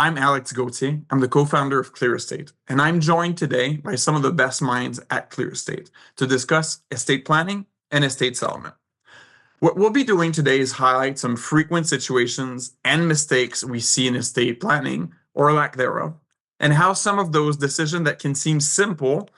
I'm Alex Gauthier. I'm the co-founder of Clear Estate, and I'm joined today by some of the best minds at Clear Estate to discuss estate planning and estate settlement. What we'll be doing today is highlight some frequent situations and mistakes we see in estate planning or lack thereof, and how some of those decisions that can seem simple,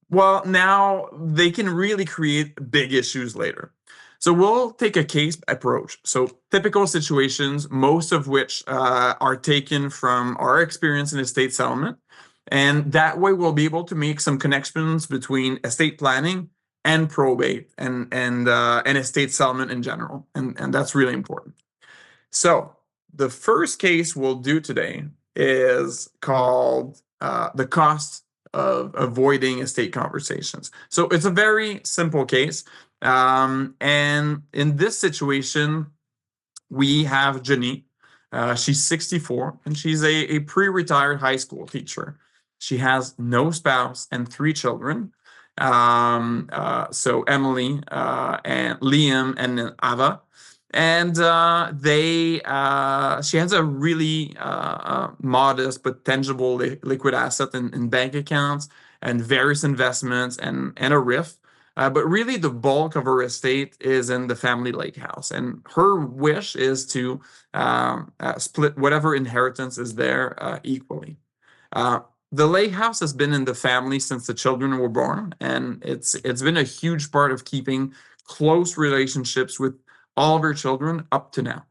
well, now they can really create big issues later. So we'll take a case approach. So typical situations, most of which are taken from our experience in estate settlement. And that way we'll be able to make some connections between estate planning and probate and estate settlement in general. And that's really important. So the first case we'll do today is called the cost of avoiding estate conversations. So it's a very simple case. And in this situation, we have Jenny. She's 64 and she's a pre-retired high school teacher. She has no spouse and 3 children. So Emily and Liam and then Ava. And she has a really modest but tangible liquid asset in bank accounts and various investments and a RIF. But really, the bulk of her estate is in the family lake house, and her wish is to split whatever inheritance is there equally. The lake house has been in the family since the children were born, and it's been a huge part of keeping close relationships with all of her children up to now.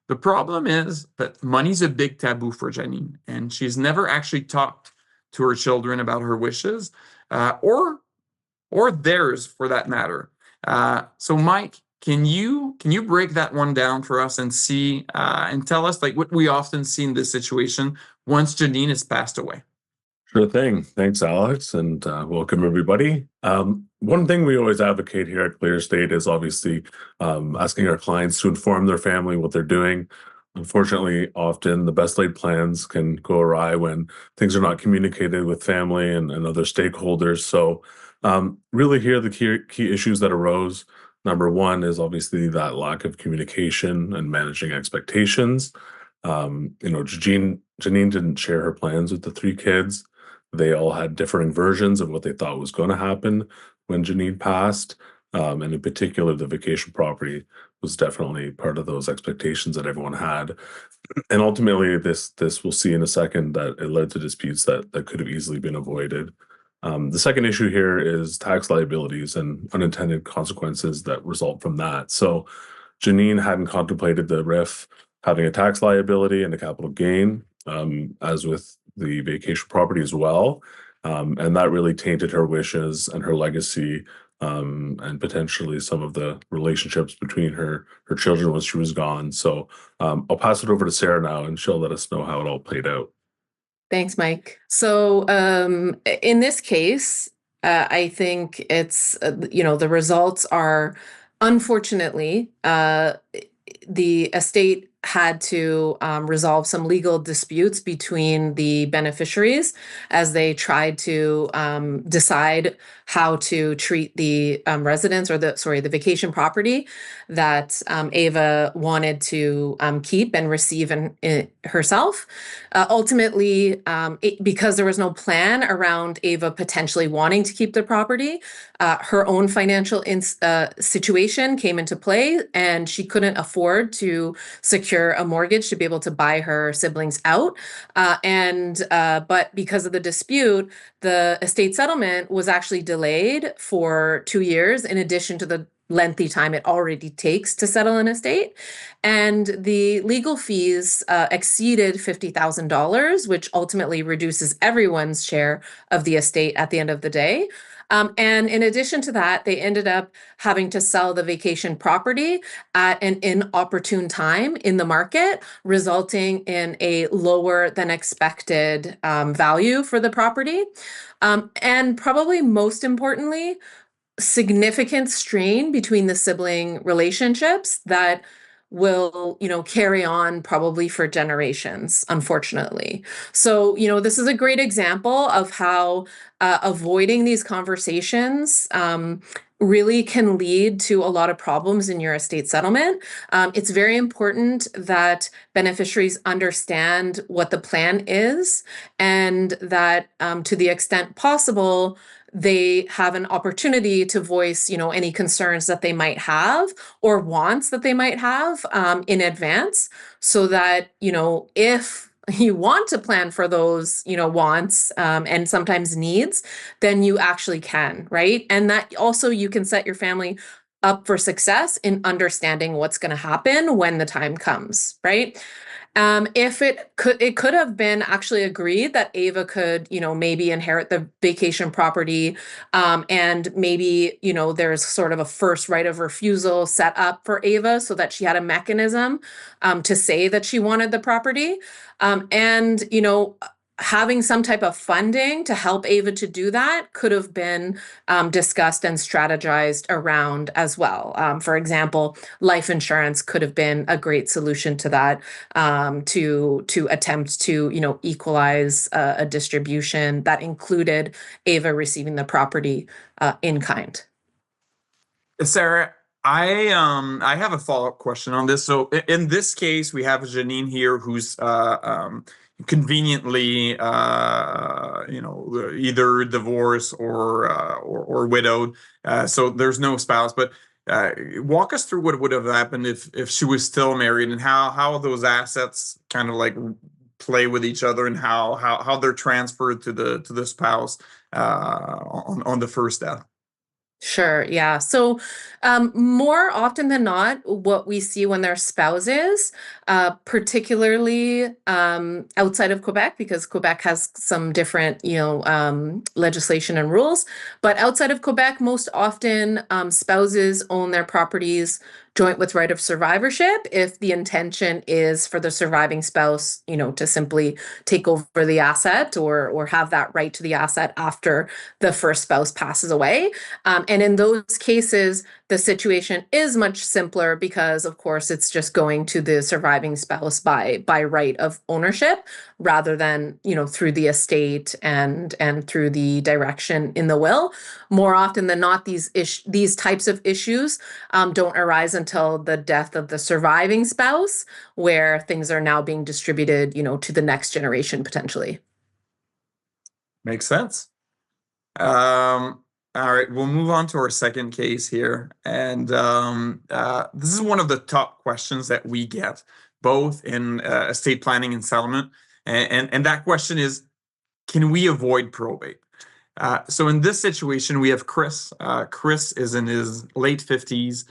The problem is that money's a big taboo for Janine, and she's never actually talked to her children about her wishes, or theirs for that matter. So Mike, can you break that one down for us and see and tell us like what we often see in this situation once Janine has passed away? Sure thing. Thanks, Alex, and welcome everybody. One thing we always advocate here at Clear Estate is obviously asking our clients to inform their family what they're doing. Unfortunately, often the best laid plans can go awry when things are not communicated with family and other stakeholders. So really here, the key issues that arose, number one is obviously that lack of communication and managing expectations. Janine didn't share her plans with the 3 kids. They all had differing versions of what they thought was going to happen when Janine passed. And in particular, the vacation property was definitely part of those expectations that everyone had. And ultimately, this we'll see in a second that it led to disputes that could have easily been avoided. The second issue here is tax liabilities and unintended consequences that result from that. So Janine hadn't contemplated the RIF having a tax liability and a capital gain, as with the vacation property as well. And that really tainted her wishes and her legacy, and potentially some of the relationships between her children once she was gone. So I'll pass it over to Sarah now, and she'll let us know how it all played out. Thanks, Mike. So in this case, I think it's, the results are, unfortunately, the estate had to resolve some legal disputes between the beneficiaries as they tried to decide how to treat the residence or the vacation property that Ava wanted to keep and receive herself. Ultimately, because there was no plan around Ava potentially wanting to keep the property, her own financial situation came into play, and she couldn't afford to secure a mortgage to be able to buy her siblings out. But because of the dispute, the estate settlement was actually delayed for 2 years, in addition to the lengthy time it already takes to settle an estate. And the legal fees exceeded $50,000, which ultimately reduces everyone's share of the estate at the end of the day. And in addition to that, they ended up having to sell the vacation property at an inopportune time in the market, resulting in a lower than expected value for the property. And probably most importantly, significant strain between the sibling relationships that will, carry on probably for generations, unfortunately. So, this is a great example of how avoiding these conversations really can lead to a lot of problems in your estate settlement. It's very important that beneficiaries understand what the plan is, and that to the extent possible, they have an opportunity to voice, any concerns that they might have or wants that they might have in advance, so that, if you want to plan for those, wants and sometimes needs, then you actually can, right? And that also you can set your family up for success in understanding what's going to happen when the time comes, right? If it could have been actually agreed that Ava could, maybe inherit the vacation property, and maybe, there's sort of a first right of refusal set up for Ava so that she had a mechanism to say that she wanted the property. And, having some type of funding to help Ava to do that could have been discussed and strategized around as well. For example, life insurance could have been a great solution to that, to attempt to equalize a distribution that included Ava receiving the property in kind. Sarah, I have a follow-up question on this. So in this case, we have Janine here who's conveniently either divorced or widowed. So there's no spouse, but walk us through what would have happened if she was still married, and how those assets kind of like play with each other, and how they're transferred to the spouse on the first death. Sure. Yeah. So, more often than not, what we see when they're spouses, particularly outside of Quebec, because Quebec has some different, legislation and rules. But outside of Quebec, most often spouses own their properties joint with right of survivorship if the intention is for the surviving spouse, to simply take over the asset or have that right to the asset after the first spouse passes away. And in those cases, the situation is much simpler because, of course, it's just going to the surviving spouse by right of ownership, rather than through the estate and through the direction in the will. More often than not, these types of issues don't arise until the death of the surviving spouse, where things are now being distributed, to the next generation potentially. Makes sense. All right, we'll move on to our second case here. And this is one of the top questions that we get, both in estate planning and settlement. And that question is, can we avoid probate? So in this situation, we have Chris. Chris is in his late 50s.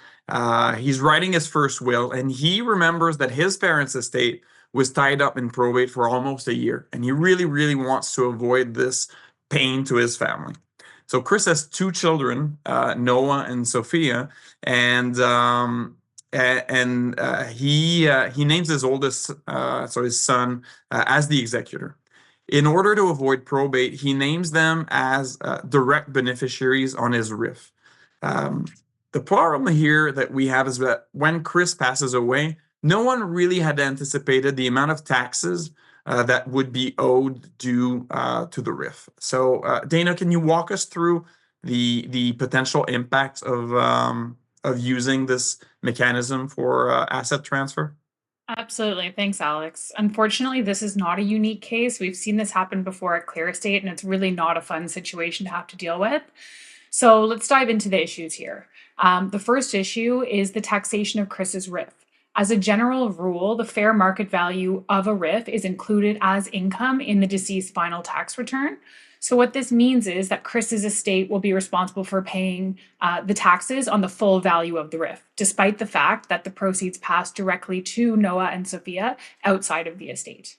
He's writing his first will, and he remembers that his parents' estate was tied up in probate for almost a year. And he really, really wants to avoid this pain to his family. So Chris has two children, Noah and Sophia, and he names his oldest, so his son, as the executor. In order to avoid probate, he names them as direct beneficiaries on his RIF. The problem here that we have is that when Chris passes away, no one really had anticipated the amount of taxes that would be owed due to the RIF. So, Dana, can you walk us through the potential impacts of using this mechanism for asset transfer? Absolutely. Thanks, Alex. Unfortunately, this is not a unique case. We've seen this happen before at Clear Estate, and it's really not a fun situation to have to deal with. So let's dive into the issues here. The first issue is the taxation of Chris's RIF. As a general rule, the fair market value of a RIF is included as income in the deceased final tax return. So what this means is that Chris's estate will be responsible for paying the taxes on the full value of the RIF, despite the fact that the proceeds pass directly to Noah and Sophia outside of the estate.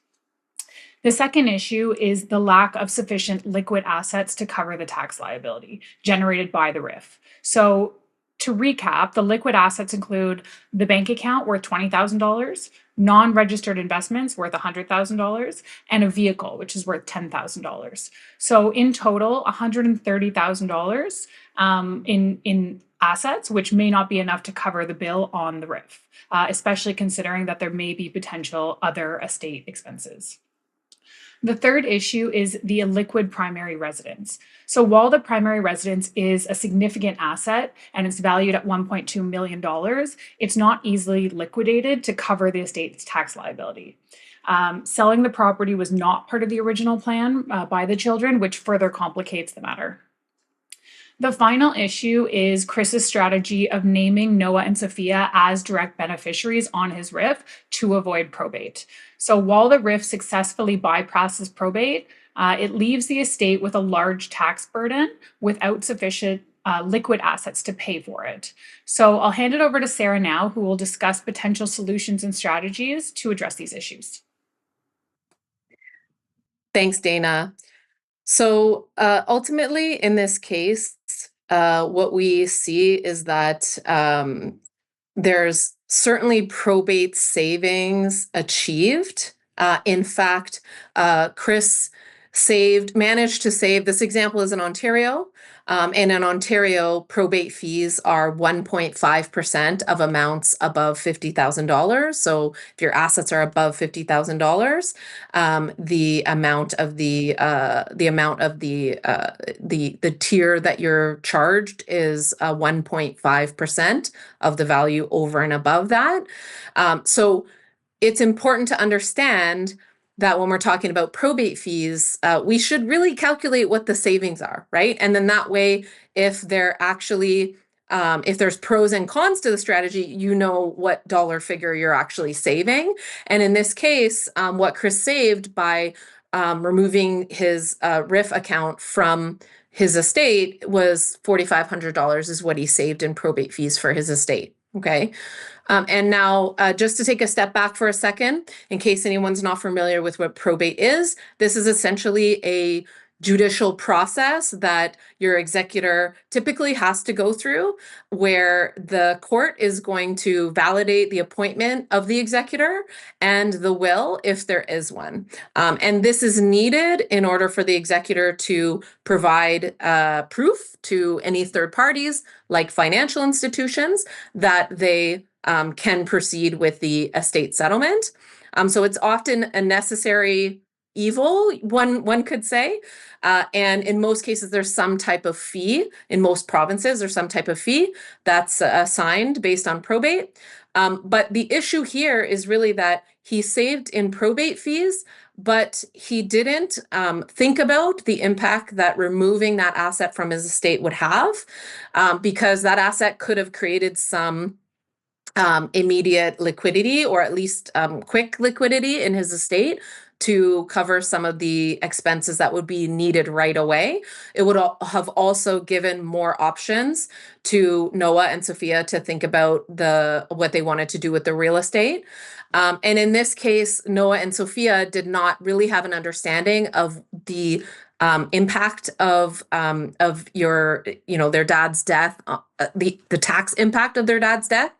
The second issue is the lack of sufficient liquid assets to cover the tax liability generated by the RIF. So to recap, the liquid assets include the bank account worth $20,000, non-registered investments worth $100,000, and a vehicle, which is worth $10,000. So in total, $130,000 in assets, which may not be enough to cover the bill on the RIF, especially considering that there may be potential other estate expenses. The third issue is the illiquid primary residence. So while the primary residence is a significant asset and it's valued at $1.2 million, it's not easily liquidated to cover the estate's tax liability. Selling the property was not part of the original plan by the children, which further complicates the matter. The final issue is Chris's strategy of naming Noah and Sophia as direct beneficiaries on his RIF to avoid probate. So while the RIF successfully bypasses probate, it leaves the estate with a large tax burden without sufficient liquid assets to pay for it. So I'll hand it over to Sarah now, who will discuss potential solutions and strategies to address these issues. Thanks, Dana. So ultimately, in this case, what we see is that there's certainly probate savings achieved. In fact, Chris managed to save, this example is in Ontario, and in Ontario, probate fees are 1.5% of amounts above $50,000. So if your assets are above $50,000, the amount of the tier that you're charged is 1.5% of the value over and above that. So it's important to understand that when we're talking about probate fees, we should really calculate what the savings are, right? And then that way, if they're actually, if there's pros and cons to the strategy, you know what dollar figure you're actually saving. And in this case, what Chris saved by removing his RIF account from his estate was $4,500 is what he saved in probate fees for his estate, okay? And now, just to take a step back for a second, in case anyone's not familiar with what probate is, this is essentially a judicial process that your executor typically has to go through, where the court is going to validate the appointment of the executor and the will, if there is one. And this is needed in order for the executor to provide proof to any third parties, like financial institutions, that they can proceed with the estate settlement. So it's often a necessary evil, one could say. And in most cases, there's some type of fee. In most provinces, there's some type of fee that's assigned based on probate. But the issue here is really that he saved in probate fees, but he didn't think about the impact that removing that asset from his estate would have, because that asset could have created some immediate liquidity, or at least quick liquidity in his estate to cover some of the expenses that would be needed right away. It would have also given more options to Noah and Sophia to think about what they wanted to do with the real estate. And in this case, Noah and Sophia did not really have an understanding of the impact of their dad's death, the tax impact of their dad's death,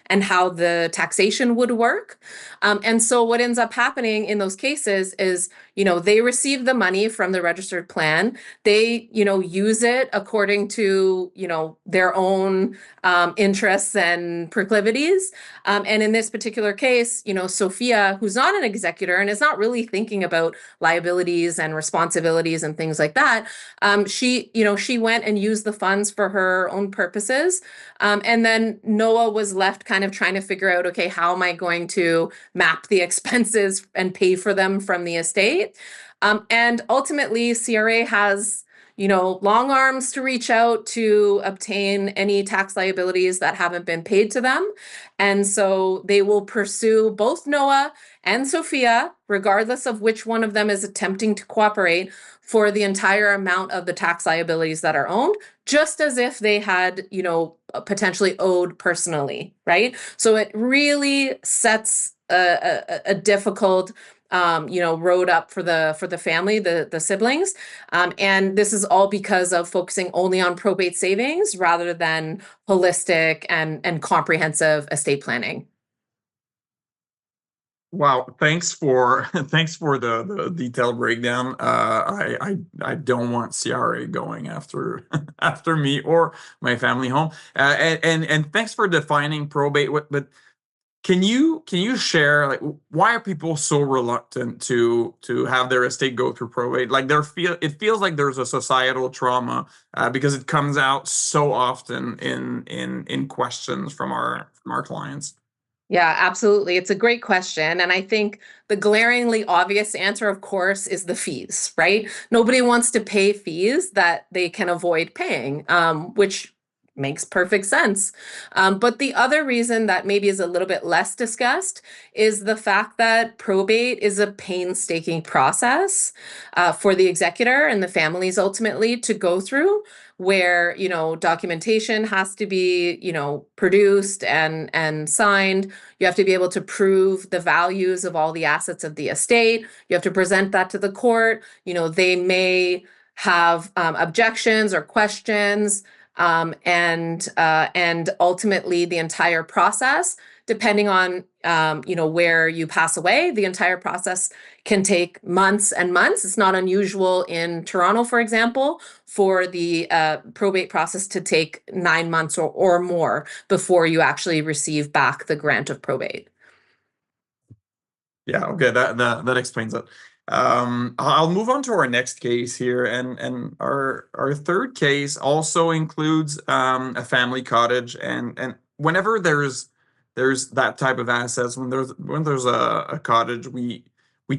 and how the taxation would work. And so what ends up happening in those cases is, they receive the money from the registered plan. They, use it according to, their own interests and proclivities. And in this particular case, Sophia, who's not an executor and is not really thinking about liabilities and responsibilities and things like that, she went and used the funds for her own purposes. And then Noah was left kind of trying to figure out, okay, how am I going to map the expenses and pay for them from the estate? And ultimately, CRA has, long arms to reach out to obtain any tax liabilities that haven't been paid to them. And so they will pursue both Noah and Sophia, regardless of which one of them is attempting to cooperate, for the entire amount of the tax liabilities that are owned, just as if they had, potentially owed personally, right? So it really sets a difficult road up for the family, the siblings. And this is all because of focusing only on probate savings rather than holistic and comprehensive estate planning. Wow, thanks for the detailed breakdown. I don't want CRA going after after me or my family home. And thanks for defining probate. But Can you share, like, why are people so reluctant to have their estate go through probate? Like, it feels like there's a societal trauma because it comes out so often in questions from our clients. Yeah, absolutely. It's a great question. And I think the glaringly obvious answer, of course, is the fees, right? Nobody wants to pay fees that they can avoid paying, which makes perfect sense. But the other reason that maybe is a little bit less discussed is the fact that probate is a painstaking process for the executor and the families ultimately to go through, where documentation has to be produced and signed. You have to be able to prove the values of all the assets of the estate. You have to present that to the court. They may have objections or questions, and ultimately the entire process, depending on where you pass away, the entire process can take months and months. It's not unusual in Toronto, for example, for the probate process to take 9 months or more before you actually receive back the grant of probate. Yeah, okay, that explains it. I'll move on to our next case here, and our third case also includes a family cottage, and whenever there's that type of assets, when there's a cottage, we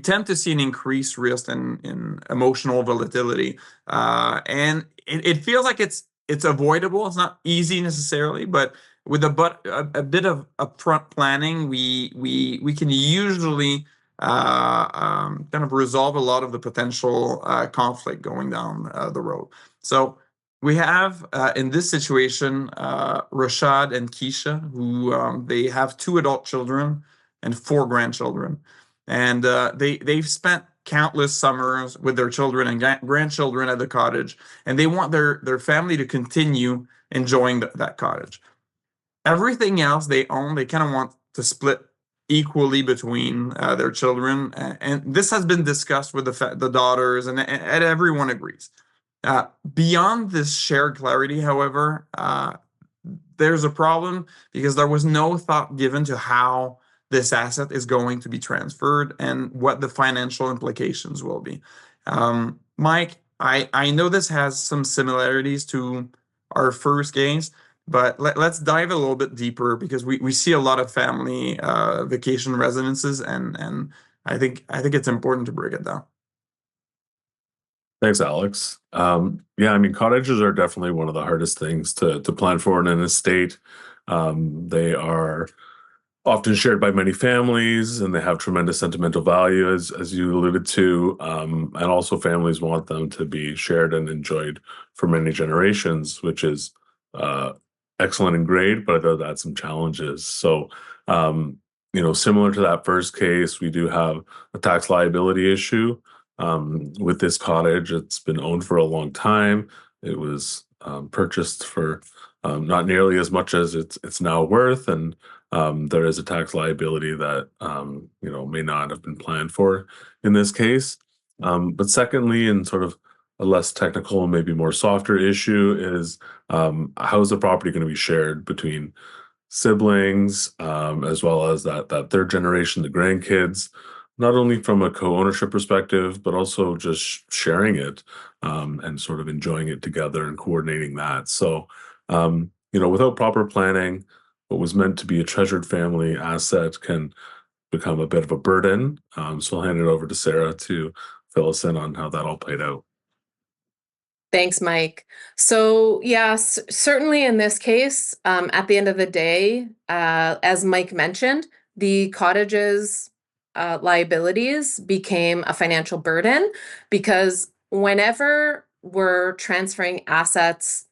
tend to see an increased risk in emotional volatility, and it feels like it's avoidable. It's not easy necessarily, but with a bit of upfront planning, we can usually kind of resolve a lot of the potential conflict going down the road. So we have in this situation Rashad and Keisha, who they have 2 adult children and 4 grandchildren, and they've spent countless summers with their children and grandchildren at the cottage, and they want their family to continue enjoying that cottage. Everything else they own, they kind of want to split equally between their children, and this has been discussed with the daughters, and everyone agrees. Beyond this shared clarity, however, there's a problem because there was no thought given to how this asset is going to be transferred and what the financial implications will be. Mike, I know this has some similarities to our first case, but let's dive a little bit deeper because we see a lot of family vacation residences, and I think it's important to break it down. Thanks, Alex. Yeah, I mean, cottages are definitely one of the hardest things to plan for in an estate. They are often shared by many families, and they have tremendous sentimental value, as you alluded to. And also, families want them to be shared and enjoyed for many generations, which is excellent and great, but it does add some challenges. So, similar to that first case, we do have a tax liability issue. With this cottage, it's been owned for a long time. It was purchased for not nearly as much as it's now worth, and there is a tax liability that may not have been planned for in this case. But secondly, and sort of a less technical and maybe more softer issue is how is the property going to be shared between siblings, as well as that third generation, the grandkids, not only from a co-ownership perspective, but also just sharing it and sort of enjoying it together and coordinating that. So, without proper planning, what was meant to be a treasured family asset can become a bit of a burden. So I'll hand it over to Sarah to fill us in on how that all played out. Thanks, Mike. So yes, certainly in this case, at the end of the day, as Mike mentioned, the cottage's liabilities became a financial burden because whenever we're transferring assets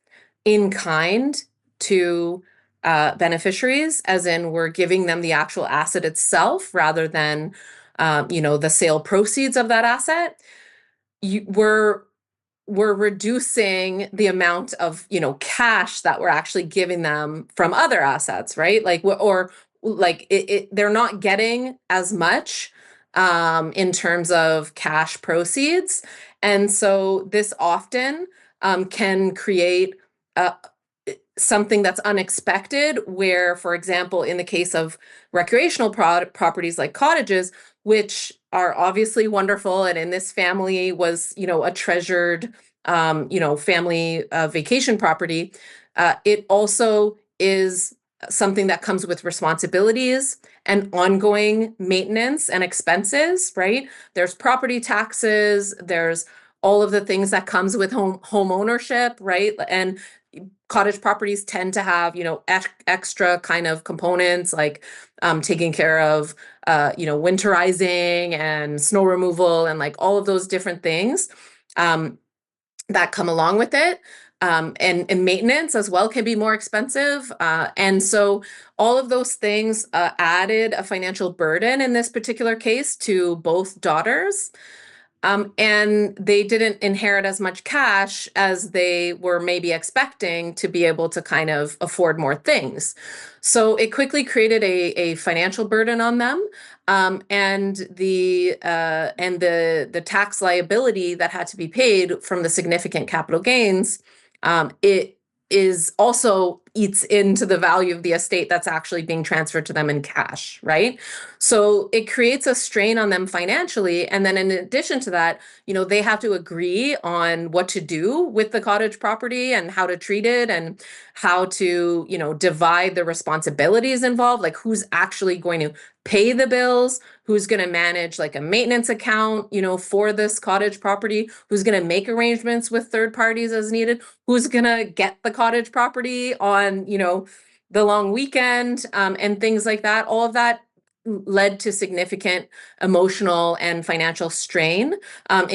in kind to beneficiaries, as in we're giving them the actual asset itself rather than the sale proceeds of that asset, we're reducing the amount of cash that we're actually giving them from other assets, right? They're not getting as much in terms of cash proceeds, and so this often can create something that's unexpected, where, for example, in the case of recreational properties like cottages, which are obviously wonderful, and in this family was, a treasured, family vacation property, it also is something that comes with responsibilities and ongoing maintenance and expenses, right? There's property taxes, there's all of the things that comes with home ownership, right? And cottage properties tend to have, extra kind of components like taking care of, winterizing and snow removal and like all of those different things that come along with it. And maintenance as well can be more expensive. And so all of those things added a financial burden in this particular case to both daughters. And they didn't inherit as much cash as they were maybe expecting to be able to kind of afford more things. So it quickly created a financial burden on them. And the tax liability that had to be paid from the significant capital gains, it is also eats into the value of the estate that's actually being transferred to them in cash, right? So it creates a strain on them financially. And then in addition to that, they have to agree on what to do with the cottage property and how to treat it and how to, divide the responsibilities involved, like who's actually going to pay the bills, who's going to manage like a maintenance account, for this cottage property, who's going to make arrangements with third parties as needed, who's going to get the cottage property on, the long weekend, and things like that. All of that led to significant emotional and financial strain on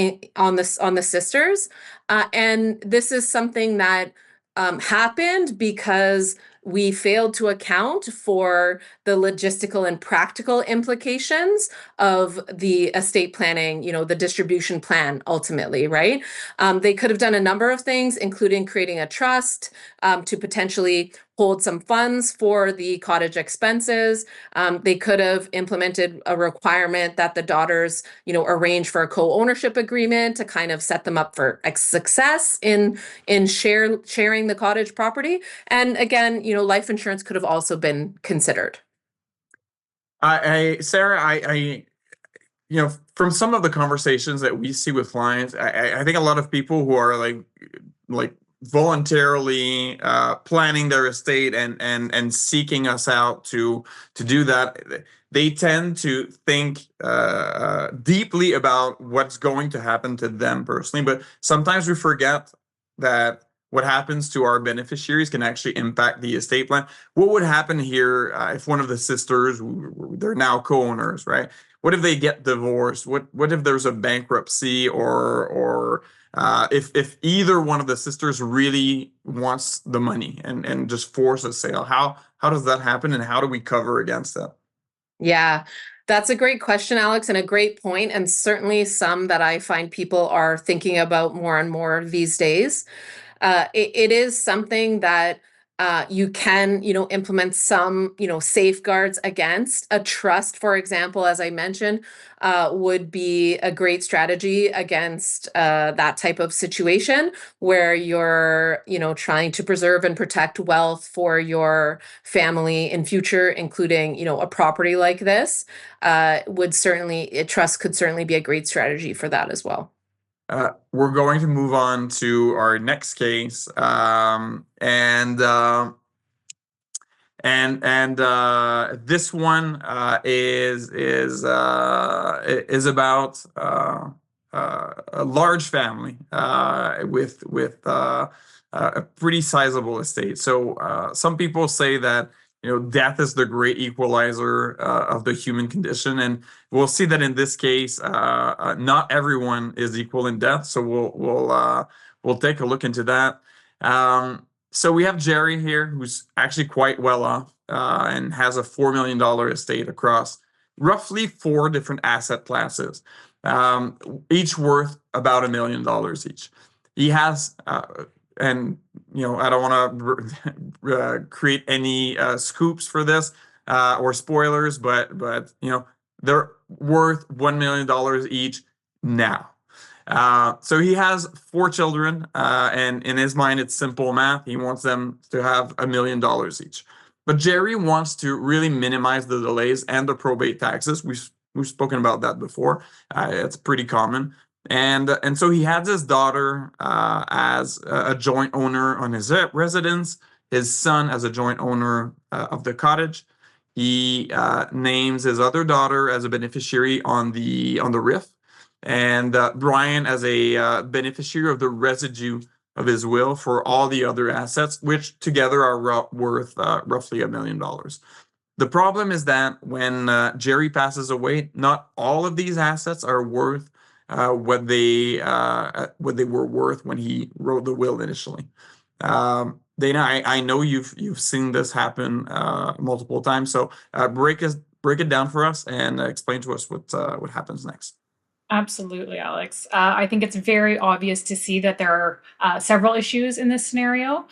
the sisters. And this is something that happened because we failed to account for the logistical and practical implications of the estate planning, the distribution plan ultimately, right? They could have done a number of things, including creating a trust to potentially hold some funds for the cottage expenses. They could have implemented a requirement that the daughters, arrange for a co-ownership agreement to kind of set them up for success in sharing the cottage property. And again, life insurance could have also been considered. Sarah, from some of the conversations that we see with clients, I think a lot of people who are like voluntarily planning their estate and seeking us out to do that, they tend to think deeply about what's going to happen to them personally. But sometimes we forget that what happens to our beneficiaries can actually impact the estate plan. What would happen here if one of the sisters, they're now co-owners, right? What if they get divorced? What if there's a bankruptcy, or if either one of the sisters really wants the money and just force a sale? How does that happen, and how do we cover against that? Yeah, that's a great question, Alex, and a great point, and certainly some that I find people are thinking about more and more these days. It is something that you can, implement some, safeguards against. A trust, for example, as I mentioned, would be a great strategy against that type of situation where you're, trying to preserve and protect wealth for your family in future, including, a property like this. A trust could certainly be a great strategy for that as well. We're going to move on to our next case, and this one is about a large family with a pretty sizable estate. So some people say that death is the great equalizer of the human condition, and we'll see that in this case, not everyone is equal in death. So we'll take a look into that. So we have Jerry here, who's actually quite well off and has a $4 million estate across roughly 4 different asset classes, each worth about $1 million each. He has and I don't want to create any scoops for this or spoilers, but they're worth $1 million each now. So he has 4 children, and in his mind, it's simple math. He wants them to have $1 million each. But Jerry wants to really minimize the delays and the probate taxes. We've spoken about that before. It's pretty common. And so he has his daughter as a joint owner on his residence, his son as a joint owner of the cottage. He names his other daughter as a beneficiary on the RIF, and Brian as a beneficiary of the residue of his will for all the other assets, which together are worth roughly $1 million. The problem is that when Jerry passes away, not all of these assets are worth what they were worth when he wrote the will initially. Dana, I know you've seen this happen multiple times, so break it down for us and explain to us what happens next. Absolutely, Alex. I think it's very obvious to see that there are several issues in this scenario.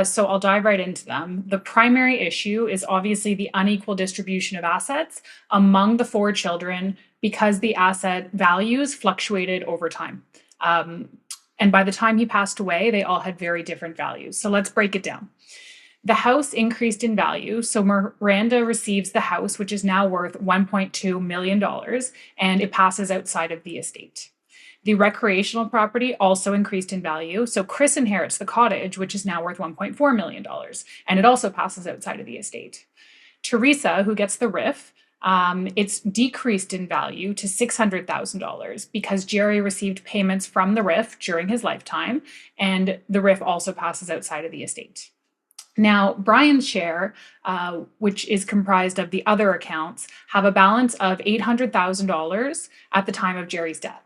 So I'll dive right into them. The primary issue is obviously the unequal distribution of assets among the 4 children because the asset values fluctuated over time. And by the time he passed away, they all had very different values. So let's break it down. The house increased in value. So Miranda receives the house, which is now worth $1.2 million, and it passes outside of the estate. The recreational property also increased in value. So Chris inherits the cottage, which is now worth $1.4 million, and it also passes outside of the estate. Teresa, who gets the RIF, it's decreased in value to $600,000 because Jerry received payments from the RIF during his lifetime, and the RIF also passes outside of the estate. Now, Brian's share, which is comprised of the other accounts, have a balance of $800,000 at the time of Jerry's death.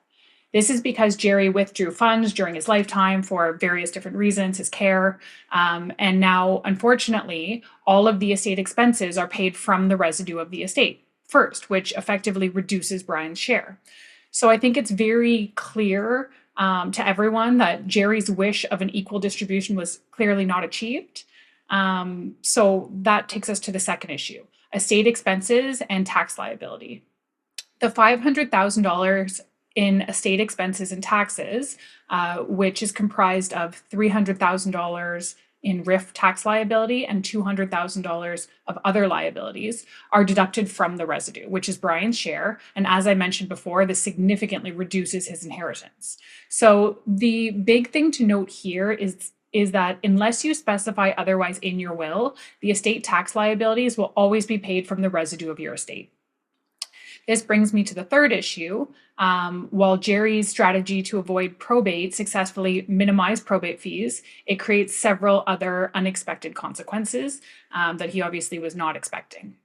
This is because Jerry withdrew funds during his lifetime for various different reasons, his care, and now, unfortunately, all of the estate expenses are paid from the residue of the estate first, which effectively reduces Brian's share. So I think it's very clear to everyone that Jerry's wish of an equal distribution was clearly not achieved. So that takes us to the second issue, estate expenses and tax liability. The $500,000 in estate expenses and taxes, which is comprised of $300,000 in RIF tax liability and $200,000 of other liabilities, are deducted from the residue, which is Brian's share. And as I mentioned before, this significantly reduces his inheritance. So the big thing to note here is that unless you specify otherwise in your will, the estate tax liabilities will always be paid from the residue of your estate. This brings me to the third issue. While Jerry's strategy to avoid probate successfully minimized probate fees, it creates several other unexpected consequences that he obviously was not expecting.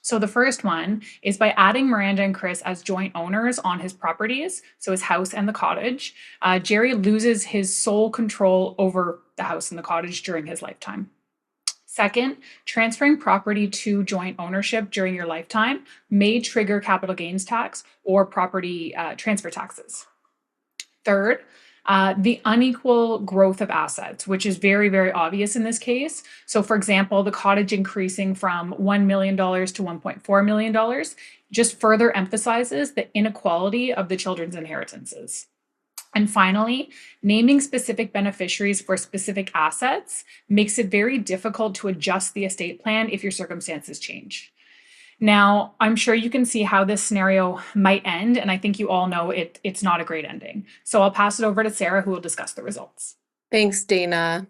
So the first one is by adding Miranda and Chris as joint owners on his properties, so his house and the cottage, Jerry loses his sole control over the house and the cottage during his lifetime. Second, transferring property to joint ownership during your lifetime may trigger capital gains tax or property transfer taxes. Third, the unequal growth of assets, which is very, very obvious in this case. So for example, the cottage increasing from $1 million to $1.4 million just further emphasizes the inequality of the children's inheritances. And finally, naming specific beneficiaries for specific assets makes it very difficult to adjust the estate plan if your circumstances change. Now, I'm sure you can see how this scenario might end, and I think you all know it's not a great ending. So I'll pass it over to Sarah, who will discuss the results. Thanks, Dana.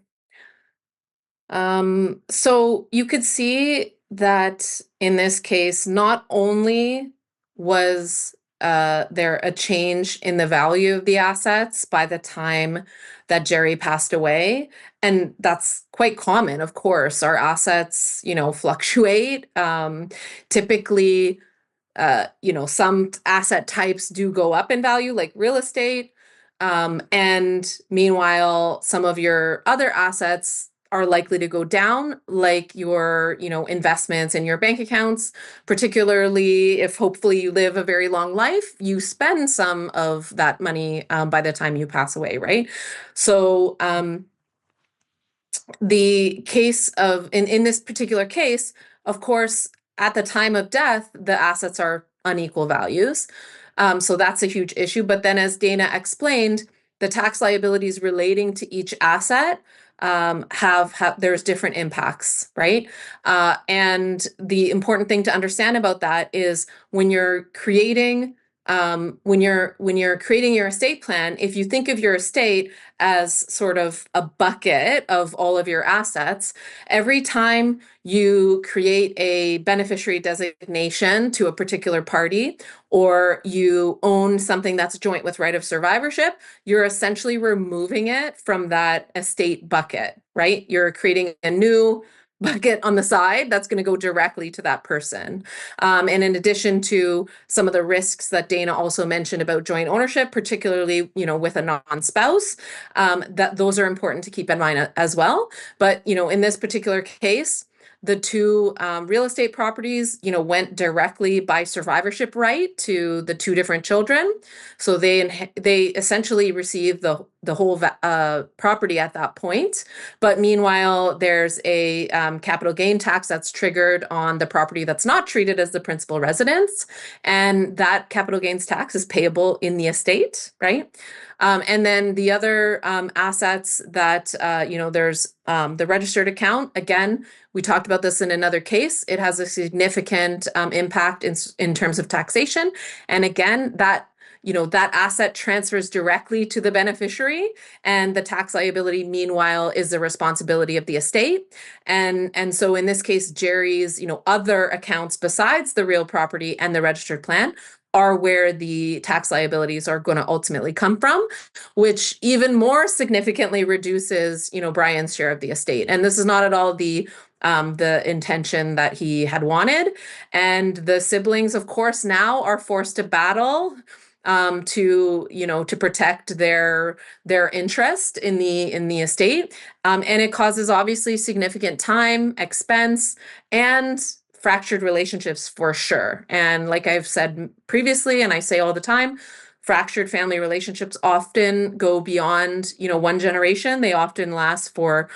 So you could see that in this case, not only was there a change in the value of the assets by the time that Jerry passed away, and that's quite common, of course. Our assets, fluctuate. Typically, some asset types do go up in value, like real estate. And meanwhile, some of your other assets are likely to go down, like your, investments and your bank accounts, particularly if hopefully you live a very long life, you spend some of that money by the time you pass away, right? So the case of, in this particular case, of course, at the time of death, the assets are unequal values. So that's a huge issue. But then, as Dana explained, the tax liabilities relating to each asset have there's different impacts, right? And the important thing to understand about that is when you're creating when you're creating your estate plan, if you think of your estate as sort of a bucket of all of your assets, every time you create a beneficiary designation to a particular party, or you own something that's joint with right of survivorship, you're essentially removing it from that estate bucket, right? You're creating a new bucket on the side that's going to go directly to that person. And in addition to some of the risks that Dana also mentioned about joint ownership, particularly, with a non-spouse, that those are important to keep in mind as well. But, in this particular case, the two real estate properties, went directly by survivorship right to the two different children. So they essentially received the whole property at that point. But meanwhile, there's a capital gain tax that's triggered on the property that's not treated as the principal residence, and that capital gains tax is payable in the estate, right? And then the other assets that there's the registered account. Again, we talked about this in another case. It has a significant impact in terms of taxation. And again, that asset transfers directly to the beneficiary, and the tax liability, meanwhile, is the responsibility of the estate. And so in this case, Jerry's, other accounts besides the real property and the registered plan are where the tax liabilities are going to ultimately come from, which even more significantly reduces, Brian's share of the estate. And this is not at all the intention that he had wanted. And the siblings, of course, now are forced to battle to protect their interest in the estate. And it causes obviously significant time, expense, and fractured relationships for sure. And like I've said previously, and I say all the time, fractured family relationships often go beyond, one generation. They often last for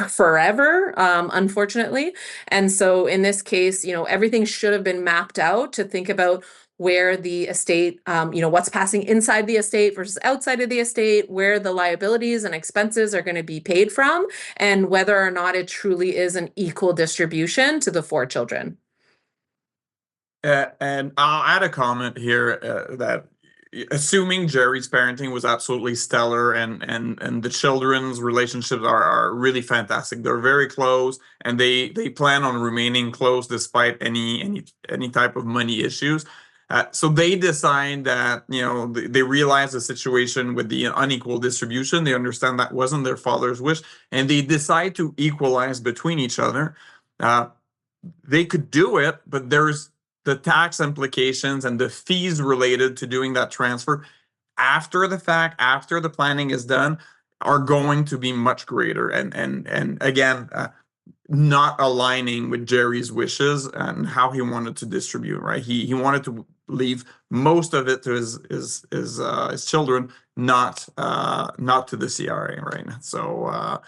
forever, unfortunately. And so in this case, everything should have been mapped out to think about where the estate, what's passing inside the estate versus outside of the estate, where the liabilities and expenses are going to be paid from, and whether or not it truly is an equal distribution to the 4 children. And I'll add a comment here that assuming Jerry's parenting was absolutely stellar and the children's relationships are really fantastic. They're very close, and they plan on remaining close despite any type of money issues. So they decide that, they realize the situation with the unequal distribution. They understand that wasn't their father's wish, and they decide to equalize between each other. They could do it, but there's the tax implications and the fees related to doing that transfer after the fact, after the planning is done, are going to be much greater. And again, not aligning with Jerry's wishes and how he wanted to distribute, right? He wanted to leave most of it to his children, not to the CRA, right? So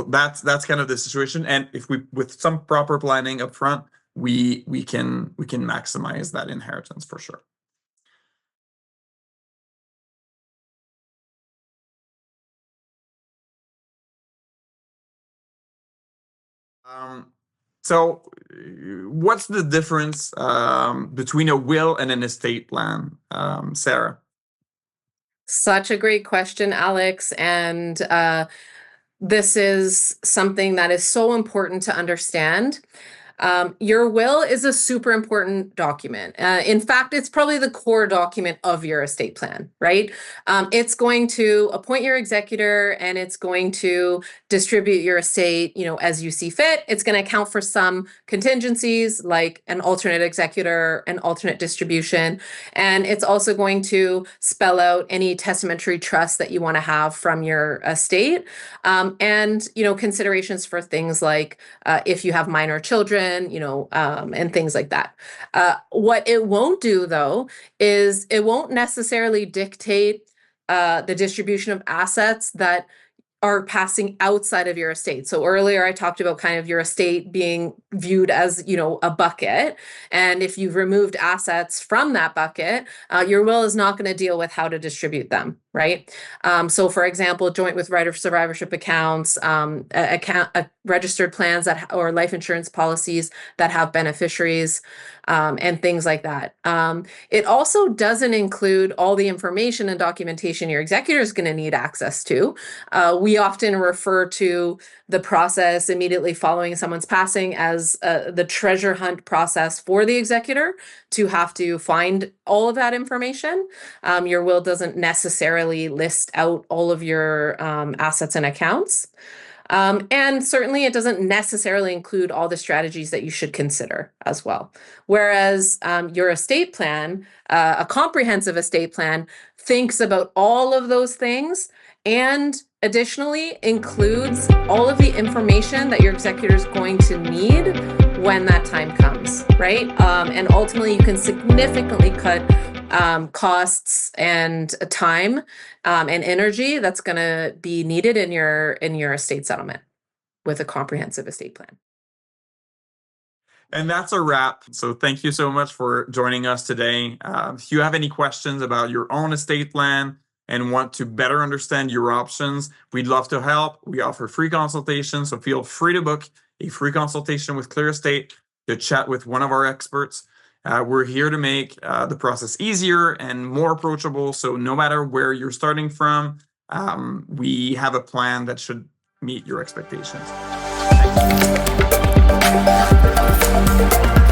that's kind of the situation. And if we, with some proper planning up front, we can maximize that inheritance for sure. So what's the difference between a will and an estate plan, Sarah? Such a great question, Alex. And this is something that is so important to understand. Your will is a super important document. In fact, it's probably the core document of your estate plan, right? It's going to appoint your executor, and it's going to distribute your estate, as you see fit. It's going to account for some contingencies like an alternate executor, an alternate distribution, and it's also going to spell out any testamentary trust that you want to have from your estate, and considerations for things like if you have minor children, and things like that. What it won't do, though, is it won't necessarily dictate the distribution of assets that are passing outside of your estate. So earlier I talked about kind of your estate being viewed as, a bucket. And if you've removed assets from that bucket, your will is not going to deal with how to distribute them, right? So for example, joint with right of survivorship accounts, registered plans or life insurance policies that have beneficiaries, and things like that. It also doesn't include all the information and documentation your executor is going to need access to. We often refer to the process immediately following someone's passing as the treasure hunt process for the executor to have to find all of that information. Your will doesn't necessarily list out all of your assets and accounts. And certainly it doesn't necessarily include all the strategies that you should consider as well. Whereas your estate plan, a comprehensive estate plan, thinks about all of those things and additionally includes all of the information that your executor is going to need when that time comes, right? And ultimately you can significantly cut costs and time and energy that's going to be needed in your estate settlement with a comprehensive estate plan. And that's a wrap. So thank you so much for joining us today. If you have any questions about your own estate plan and want to better understand your options, we'd love to help. We offer free consultations, so feel free to book a free consultation with Clear Estate to chat with one of our experts. We're here to make the process easier and more approachable. So no matter where you're starting from, we have a plan that should meet your expectations. Thank you.